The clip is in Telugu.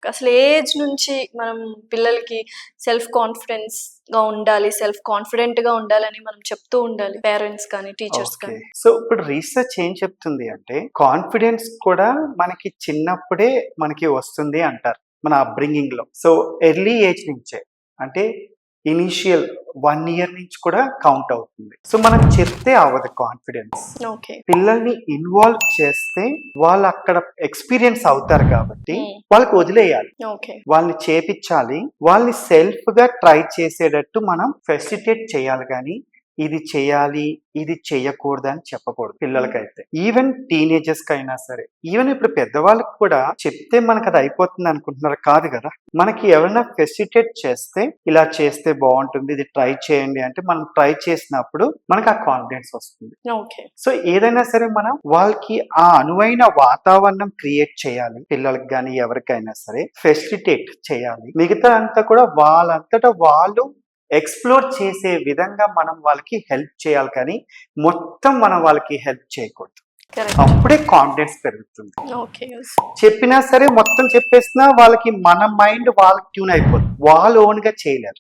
అసలు ఏ ఏజ్ నుంచి మనం పిల్లలకి సెల్ఫ్ కాన్ఫిడెన్స్‌గా ఉండాలి, సెల్ఫ్ కాన్ఫిడెంట్‌గా ఉండాలని మనం చెప్తూ ఉండాలి పేరెంట్స్ కానీ, టీచర్స్ ఓకే. కానీ? సో, ఇప్పుడు రీసెర్చ్ ఏం చెప్తుంది అంటే, కాన్ఫిడెన్స్ కూడా మనకి చిన్నప్పుడే మనకి వస్తుంది అంటారు. మన అప్బ్రింగింగ్‌లో. సో, ఎర్లీ ఏజ్ నుంచే అంటే ఇనీషియల్ 1 ఇయర్ నుంచి కూడా కౌంట్ అవుతుంది. సో, మనం చెప్తే అవ్వదు కాన్ఫిడెన్స్. ఓకే. పిల్లల్ని ఇన్వాల్వ్ చేస్తే వాళ్ళు అక్కడ ఎక్స్‌పీరియన్స్ అవుతారు కాబట్టి హ్మ్. వాళ్ళకి వదిలేయాలి. ఓకే. వాళ్ళని చేపిచ్చాలి. వాళ్ళని సెల్ఫ్‌గా ట్రై చేసేటట్టు మనం ఫెసిలిటేట్ చేయాలి గానీ, ఇది చేయాలి, ఇది చెయ్యకూడదని చెప్పకూడదు పిల్లలకైతే. ఈవెన్ టీనేజర్స్‌కైనా సరే. ఈవెన్ ఇప్పుడు పెద్దవాళ్ళకి కూడా చెప్తే మనకది అయిపోతుంది అనుకుంటున్నారు. కాదు గదా! మనకి ఎవరైనా ఫెసిలిటేట్ చేస్తే, ఇలా చేస్తే బావుంటుంది, ఇది ట్రై చేయండి అంటే, మనం ట్రై చేసినప్పుడు మనకు ఆ కాన్ఫిడెన్స్ వస్తుంది. ఓకే. సో, ఏదైనా సరే మనం వాళ్ళకి ఆ అనువైన వాతావరణం క్రియేట్ చేయాలి. పిల్లలకి గానీ, ఎవరికైనా సరే ఫెసిలిటేట్ చేయాలి. మిగతా అంతా కూడా వాళ్ళంతట వాళ్ళు ఎక్స్‌ప్లోర్ చేసే విధంగా మనం వాళ్ళకి హెల్ప్ చేయాలి కానీ, మొత్తం మనం వాళ్ళకి హెల్ప్ చేయకూడదు. కరెక్ట్. అప్పుడే కాన్ఫిడెన్స్ పెరుగుతుంది. ఓకే. చెప్పినా సరే మొత్తం చెప్పేసినా వాళ్ళకి మన మైండ్ వాళ్ళకి ట్యూన్ అయిపోతుంది. వాళ్ళు ఓన్‌గా చేయలేరు.